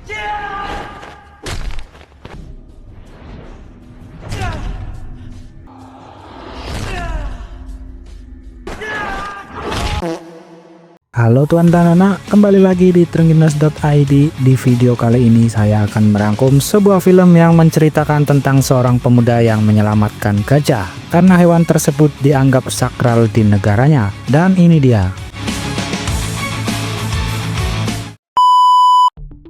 Halo Tuan dan anak, kembali lagi di Trengginas.id. Di video kali ini saya akan merangkum sebuah film yang menceritakan tentang seorang pemuda yang menyelamatkan gajah karena hewan tersebut dianggap sakral di negaranya. Dan ini dia.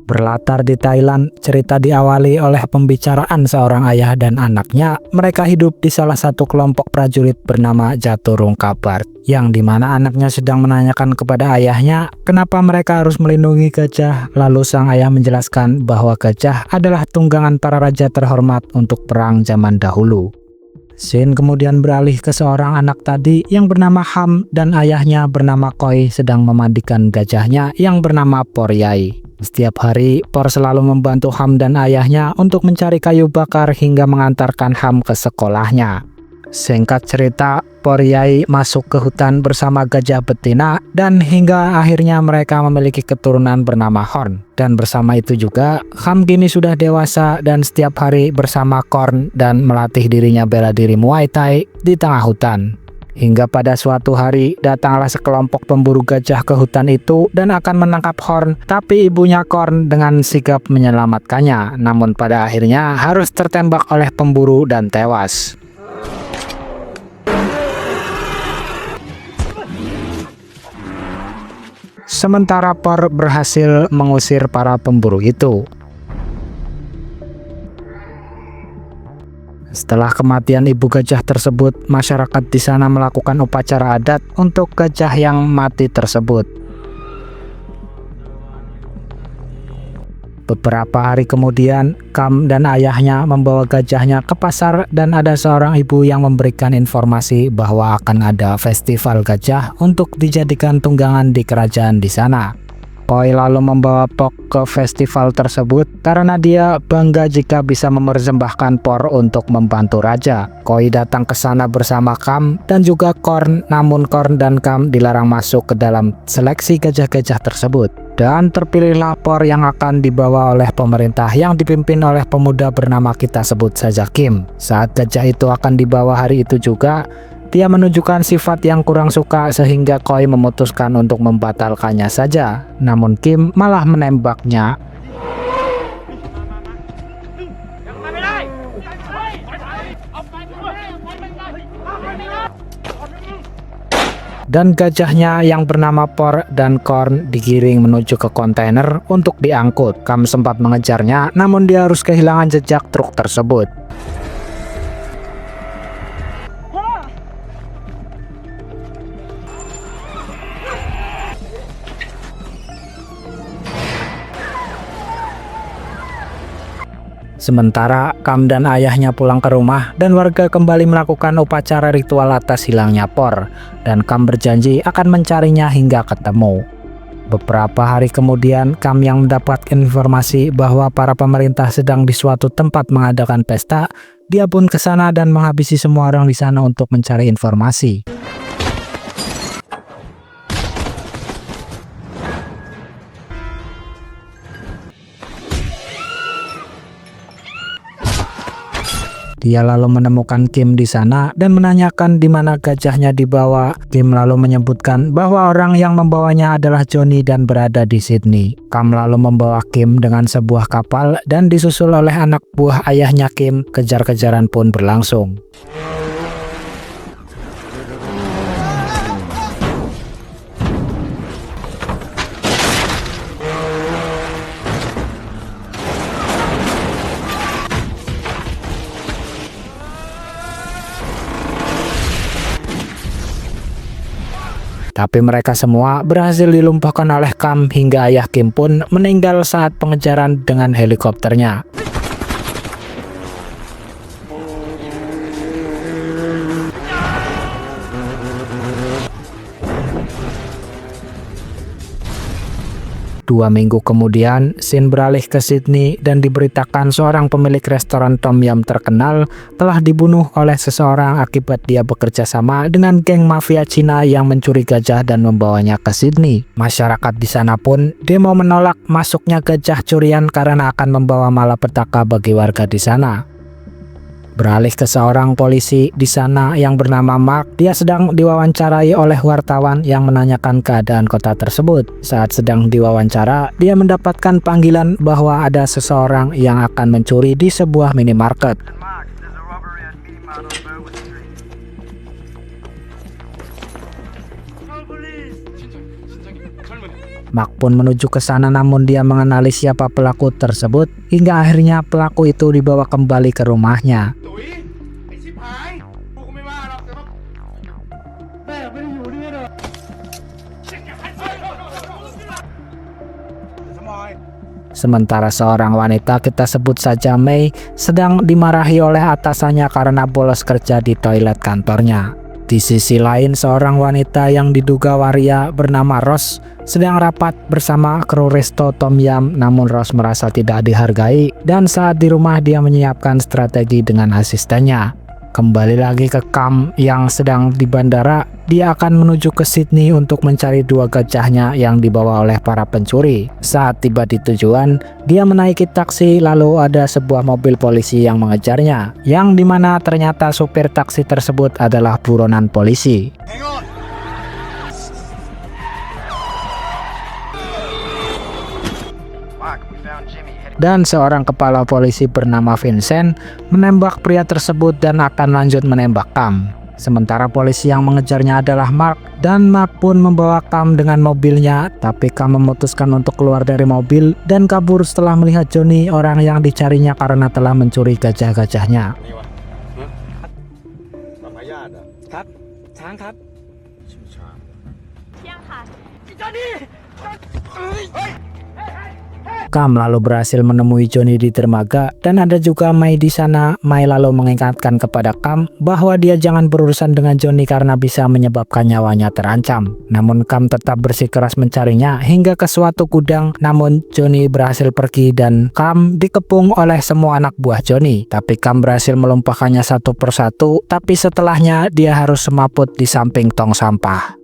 Berlatar di Thailand, cerita diawali oleh pembicaraan seorang ayah dan anaknya. Mereka hidup di salah satu kelompok prajurit bernama Jaturung Kabar, yang dimana anaknya sedang menanyakan kepada ayahnya kenapa mereka harus melindungi gajah. Lalu sang ayah menjelaskan bahwa gajah adalah tunggangan para raja terhormat untuk perang zaman dahulu. Scene kemudian beralih ke seorang anak tadi yang bernama Ham dan ayahnya bernama Koi sedang memandikan gajahnya yang bernama Poryai. Setiap hari, Por selalu membantu Ham dan ayahnya untuk mencari kayu bakar hingga mengantarkan Ham ke sekolahnya. Singkat cerita, Poryai masuk ke hutan bersama gajah betina dan hingga akhirnya mereka memiliki keturunan bernama Horn. Dan bersama itu juga, Ham kini sudah dewasa dan setiap hari bersama Korn dan melatih dirinya bela diri Muay Thai di tengah hutan. Hingga pada suatu hari, datanglah sekelompok pemburu gajah ke hutan itu dan akan menangkap Horn, tapi ibunya Korn dengan sigap menyelamatkannya. Namun pada akhirnya harus tertembak oleh pemburu dan tewas. Sementara Por berhasil mengusir para pemburu itu. Setelah kematian ibu gajah tersebut, masyarakat di sana melakukan upacara adat untuk gajah yang mati tersebut. Beberapa hari kemudian, Kam dan ayahnya membawa gajahnya ke pasar dan ada seorang ibu yang memberikan informasi bahwa akan ada festival gajah untuk dijadikan tunggangan di kerajaan di sana. Koi lalu membawa Pok ke festival tersebut karena dia bangga jika bisa mempersembahkan Por untuk membantu raja. Koi datang ke sana bersama Kam dan juga Korn, namun Korn dan Kam dilarang masuk ke dalam seleksi gajah-gajah tersebut. Dan terpilihlah Por yang akan dibawa oleh pemerintah yang dipimpin oleh pemuda bernama kita sebut saja Kim. Saat gajah itu akan dibawa hari itu juga, dia menunjukkan sifat yang kurang suka sehingga Koi memutuskan untuk membatalkannya saja. Namun Kim malah menembaknya. Dan gajahnya yang bernama Por dan Korn digiring menuju ke kontainer untuk diangkut. Kam sempat mengejarnya, namun dia harus kehilangan jejak truk tersebut. Sementara Kam dan ayahnya pulang ke rumah dan warga kembali melakukan upacara ritual atas hilangnya Por, dan Kam berjanji akan mencarinya hingga ketemu. Beberapa hari kemudian, Kam yang mendapat informasi bahwa para pemerintah sedang di suatu tempat mengadakan pesta, dia pun ke sana dan menghabisi semua orang di sana untuk mencari informasi. Dia lalu menemukan Kim di sana dan menanyakan di mana gajahnya dibawa. Kim lalu menyebutkan bahwa orang yang membawanya adalah Johnny dan berada di Sydney. Kam lalu membawa Kim dengan sebuah kapal dan disusul oleh anak buah ayahnya Kim. Kejar-kejaran pun berlangsung. Tapi mereka semua berhasil dilumpuhkan oleh Kam hingga ayah Kim pun meninggal saat pengejaran dengan helikopternya. 2 minggu kemudian, Shin beralih ke Sydney dan diberitakan seorang pemilik restoran Tom Yum terkenal telah dibunuh oleh seseorang akibat dia bekerja sama dengan geng mafia Cina yang mencuri gajah dan membawanya ke Sydney. Masyarakat di sana pun demo menolak masuknya gajah curian karena akan membawa malapetaka bagi warga di sana. Beralih ke seorang polisi di sana yang bernama Mark, dia sedang diwawancarai oleh wartawan yang menanyakan keadaan kota tersebut. Saat sedang diwawancara, dia mendapatkan panggilan bahwa ada seseorang yang akan mencuri di sebuah minimarket. Mark pun menuju ke sana, namun dia mengenali siapa pelaku tersebut hingga akhirnya pelaku itu dibawa kembali ke rumahnya. Sementara seorang wanita, kita sebut saja Mei, sedang dimarahi oleh atasannya karena bolos kerja di toilet kantornya. Di sisi lain, seorang wanita yang diduga waria bernama Rose sedang rapat bersama kru resto Tom Yum, namun Rose merasa tidak dihargai dan saat di rumah dia menyiapkan strategi dengan asistennya. Kembali lagi ke Kam yang sedang di bandara, dia akan menuju ke Sydney untuk mencari 2 gajahnya yang dibawa oleh para pencuri. Saat tiba di tujuan, dia menaiki taksi lalu ada sebuah mobil polisi yang mengejarnya, yang dimana ternyata supir taksi tersebut adalah buronan polisi. Dan seorang kepala polisi bernama Vincent menembak pria tersebut dan akan lanjut menembak Kam. Sementara polisi yang mengejarnya adalah Mark, dan Mark pun membawa Kam dengan mobilnya, tapi Kam memutuskan untuk keluar dari mobil dan kabur setelah melihat Johnny, orang yang dicarinya karena telah mencuri gajah-gajahnya. Kam lalu berhasil menemui Johnny di dermaga dan ada juga Mei di sana. Mei lalu mengingatkan kepada Kam bahwa dia jangan berurusan dengan Johnny karena bisa menyebabkan nyawanya terancam. Namun Kam tetap bersikeras mencarinya hingga ke suatu gudang, namun Johnny berhasil pergi dan Kam dikepung oleh semua anak buah Johnny. Tapi Kam berhasil melumpahkannya satu persatu, tapi setelahnya dia harus semaput di samping tong sampah.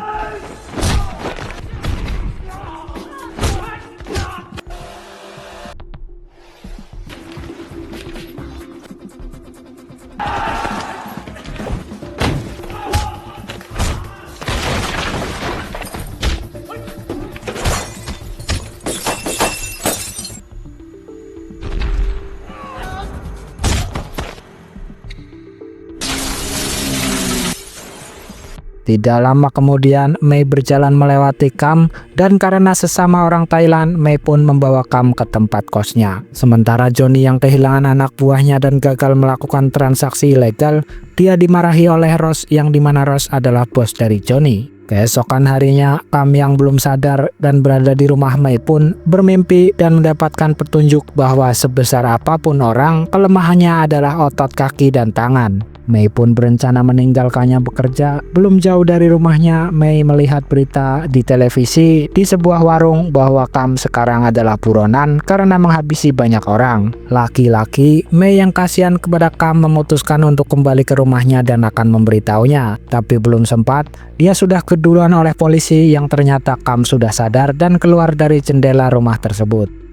Tidak lama kemudian, Mei berjalan melewati Kam dan karena sesama orang Thailand, Mei pun membawa Kam ke tempat kosnya. Sementara Johnny yang kehilangan anak buahnya dan gagal melakukan transaksi ilegal, dia dimarahi oleh Rose yang dimana Rose adalah bos dari Johnny. Keesokan harinya, Kam yang belum sadar dan berada di rumah Mei pun bermimpi dan mendapatkan petunjuk bahwa sebesar apapun orang, kelemahannya adalah otot kaki dan tangan. Mei pun berencana meninggalkannya bekerja. Belum jauh dari rumahnya, Mei melihat berita di televisi di sebuah warung bahwa Kam sekarang adalah buronan karena menghabisi banyak orang. Laki-laki, Mei yang kasihan kepada Kam memutuskan untuk kembali ke rumahnya dan akan memberitahunya. Tapi belum sempat, dia sudah keduluan oleh polisi yang ternyata Kam sudah sadar dan keluar dari jendela rumah tersebut.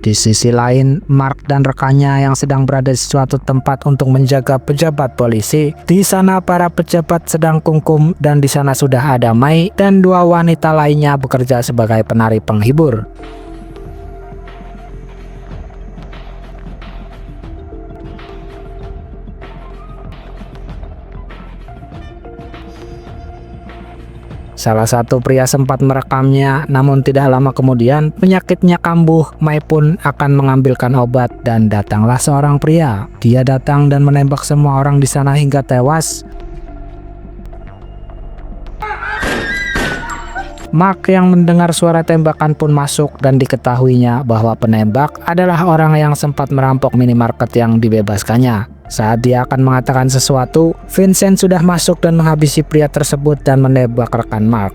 Di sisi lain, Mark dan rekannya yang sedang berada di suatu tempat untuk menjaga pejabat polisi. Di sana para pejabat sedang kungkum dan di sana sudah ada Mei dan 2 wanita lainnya bekerja sebagai penari penghibur. Salah satu pria sempat merekamnya, namun tidak lama kemudian penyakitnya kambuh. Mei pun akan mengambilkan obat dan datanglah seorang pria. Dia datang dan menembak semua orang di sana hingga tewas. Mark yang mendengar suara tembakan pun masuk dan diketahuinya bahwa penembak adalah orang yang sempat merampok minimarket yang dibebaskannya. Saat dia akan mengatakan sesuatu, Vincent sudah masuk dan menghabisi pria tersebut dan menembak rekan Mark.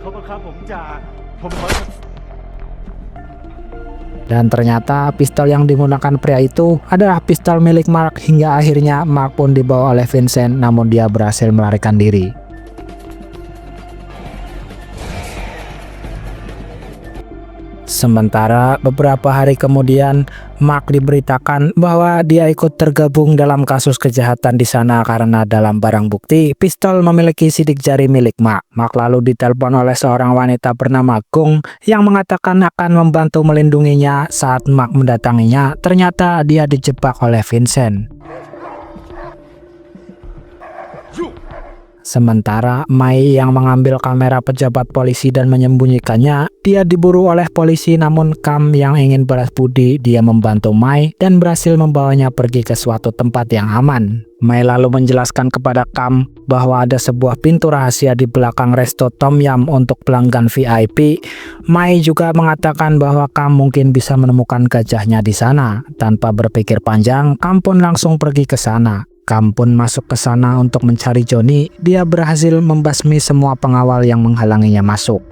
Dan ternyata pistol yang digunakan pria itu adalah pistol milik Mark, hingga akhirnya Mark pun dibawa oleh Vincent, namun dia berhasil melarikan diri. Sementara beberapa hari kemudian, Mark diberitakan bahwa dia ikut tergabung dalam kasus kejahatan di sana karena dalam barang bukti pistol memiliki sidik jari milik Mark. Mark lalu ditelepon oleh seorang wanita bernama Gong yang mengatakan akan membantu melindunginya. Saat Mark mendatanginya, ternyata dia dijebak oleh Vincent. Sementara Mai yang mengambil kamera pejabat polisi dan menyembunyikannya, dia diburu oleh polisi, namun Kam yang ingin balas budi, dia membantu Mai dan berhasil membawanya pergi ke suatu tempat yang aman. Mai lalu menjelaskan kepada Kam bahwa ada sebuah pintu rahasia di belakang resto Tom Yum untuk pelanggan VIP. Mai juga mengatakan bahwa Kam mungkin bisa menemukan gajahnya di sana. Tanpa berpikir panjang, Kam pun langsung pergi ke sana. Kam pun masuk ke sana untuk mencari Johnny. Dia berhasil membasmi semua pengawal yang menghalanginya masuk.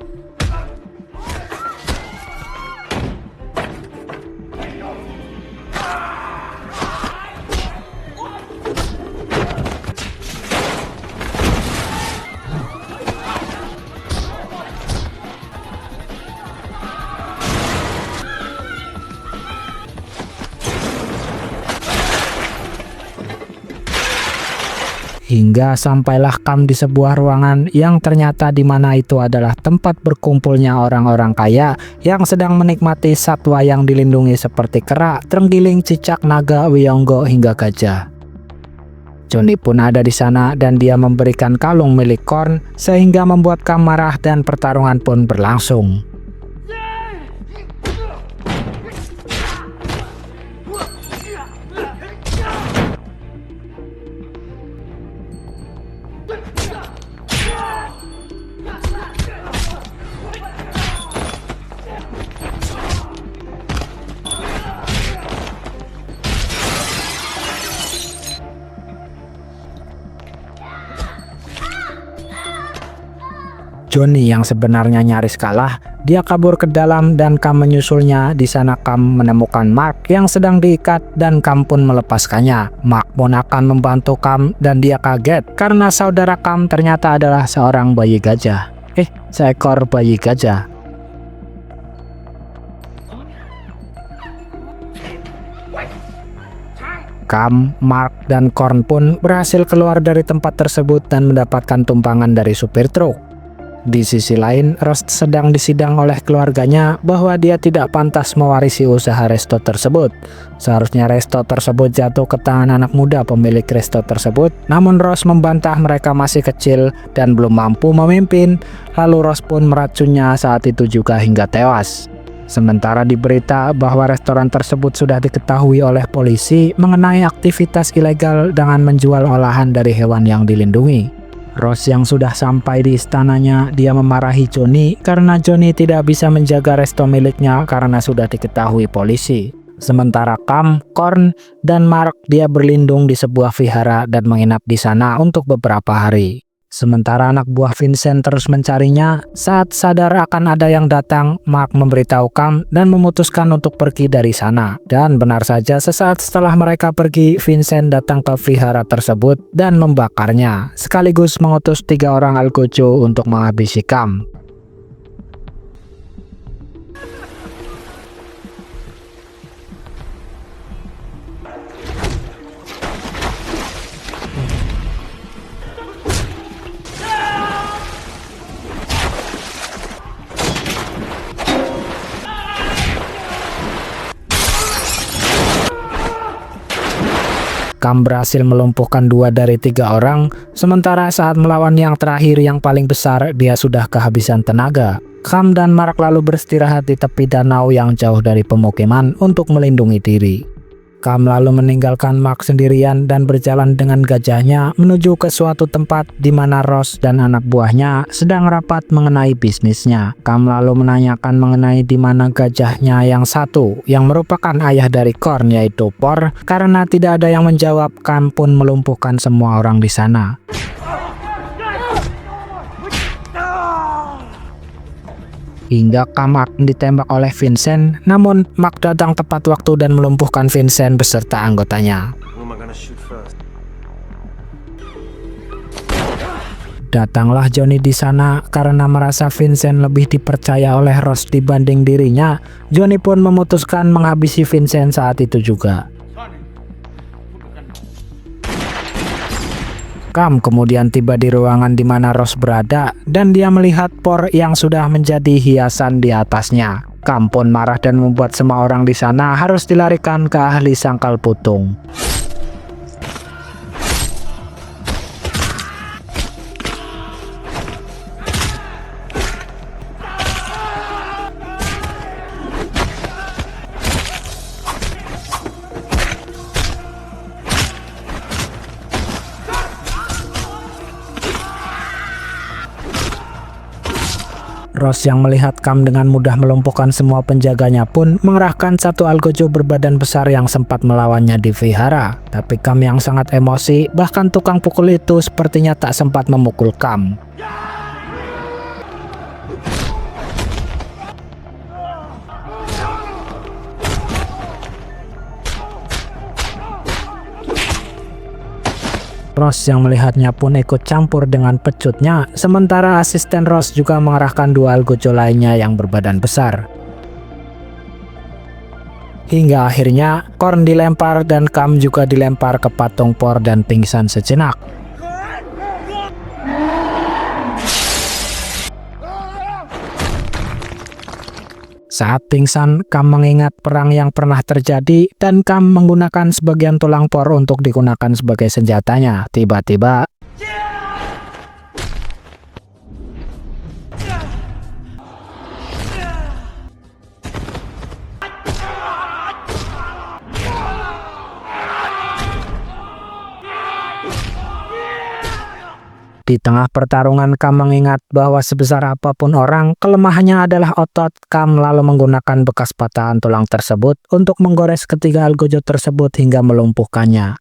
Hingga sampailah Kam di sebuah ruangan yang ternyata di mana itu adalah tempat berkumpulnya orang-orang kaya yang sedang menikmati satwa yang dilindungi seperti kera, terenggiling, cicak, naga, wiyonggo, hingga gajah. Johnny pun ada di sana dan dia memberikan kalung milik Korn sehingga membuat Kam marah dan pertarungan pun berlangsung. Johnny yang sebenarnya nyaris kalah, dia kabur ke dalam dan Kam menyusulnya. Di sana Kam menemukan Mark yang sedang diikat dan Kam pun melepaskannya. Mark pun akan membantu Kam dan dia kaget karena saudara Kam ternyata adalah seorang bayi gajah. Seekor bayi gajah. Kam, Mark, dan Korn pun berhasil keluar dari tempat tersebut dan mendapatkan tumpangan dari supir truk. Di sisi lain, Ross sedang disidang oleh keluarganya bahwa dia tidak pantas mewarisi usaha resto tersebut. Seharusnya resto tersebut jatuh ke tangan anak muda pemilik resto tersebut, namun Ross membantah mereka masih kecil dan belum mampu memimpin. Lalu Ross pun meracunnya saat itu juga hingga tewas. Sementara di berita bahwa restoran tersebut sudah diketahui oleh polisi mengenai aktivitas ilegal dengan menjual olahan dari hewan yang dilindungi. Ross yang sudah sampai di istananya, dia memarahi Johnny karena Johnny tidak bisa menjaga resto miliknya karena sudah diketahui polisi. Sementara Kam, Korn, dan Mark dia berlindung di sebuah vihara dan menginap di sana untuk beberapa hari. Sementara anak buah Vincent terus mencarinya. Saat sadar akan ada yang datang, Mark memberitahu Kam dan memutuskan untuk pergi dari sana. Dan benar saja, sesaat setelah mereka pergi, Vincent datang ke vihara tersebut dan membakarnya, sekaligus mengutus 3 orang Algojo untuk menghabisi Kam. Kam berhasil melumpuhkan 2 dari 3 orang, sementara saat melawan yang terakhir yang paling besar, dia sudah kehabisan tenaga. Kam dan Mark lalu beristirahat di tepi danau yang jauh dari pemukiman untuk melindungi diri. Kam lalu meninggalkan Mark sendirian dan berjalan dengan gajahnya menuju ke suatu tempat di mana Ross dan anak buahnya sedang rapat mengenai bisnisnya. Kam lalu menanyakan mengenai di mana gajahnya yang satu, yang merupakan ayah dari Korn, yaitu Por. Karena tidak ada yang menjawab, Kam pun melumpuhkan semua orang di sana. hingga Kam akan ditembak oleh Vincent. Namun Mark datang tepat waktu dan melumpuhkan Vincent beserta anggotanya. Datanglah Johnny di sana karena merasa Vincent lebih dipercaya oleh Ross dibanding dirinya. Johnny pun memutuskan menghabisi Vincent saat itu juga. Kam kemudian tiba di ruangan di mana Ross berada dan dia melihat por yang sudah menjadi hiasan di atasnya. Kam pun marah dan membuat semua orang di sana harus dilarikan ke ahli sangkal putung. Ross yang melihat Kam dengan mudah melumpuhkan semua penjaganya pun mengerahkan satu algojo berbadan besar yang sempat melawannya di vihara. Tapi Kam yang sangat emosi, bahkan tukang pukul itu sepertinya tak sempat memukul Kam. Ross yang melihatnya pun ikut campur dengan pecutnya, sementara asisten Ross juga mengerahkan dua algojo lainnya yang berbadan besar. Hingga akhirnya Korn dilempar dan Kam juga dilempar ke patung por dan pingsan sejenak. Saat pingsan, Kam mengingat perang yang pernah terjadi dan Kam menggunakan sebagian tulang por untuk digunakan sebagai senjatanya. Tiba-tiba di tengah pertarungan, Kam mengingat bahwa sebesar apapun orang, kelemahannya adalah otot. Kam lalu menggunakan bekas patahan tulang tersebut untuk menggores ketiga algojo tersebut hingga melumpuhkannya.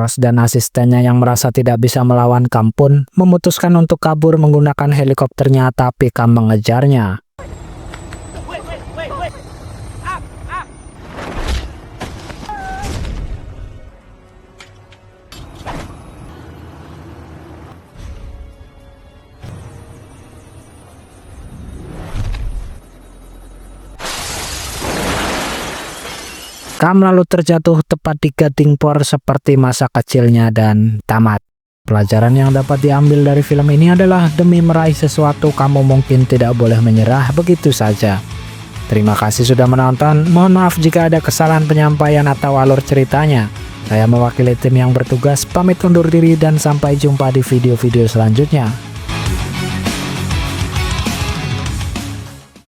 Ross dan asistennya yang merasa tidak bisa melawan Kam pun memutuskan untuk kabur menggunakan helikopternya, tapi Kam mengejarnya. Kam lalu terjatuh tepat di gading por seperti masa kecilnya dan tamat. Pelajaran yang dapat diambil dari film ini adalah demi meraih sesuatu kamu mungkin tidak boleh menyerah begitu saja. Terima kasih sudah menonton, mohon maaf jika ada kesalahan penyampaian atau alur ceritanya. Saya mewakili tim yang bertugas pamit undur diri dan sampai jumpa di video-video selanjutnya.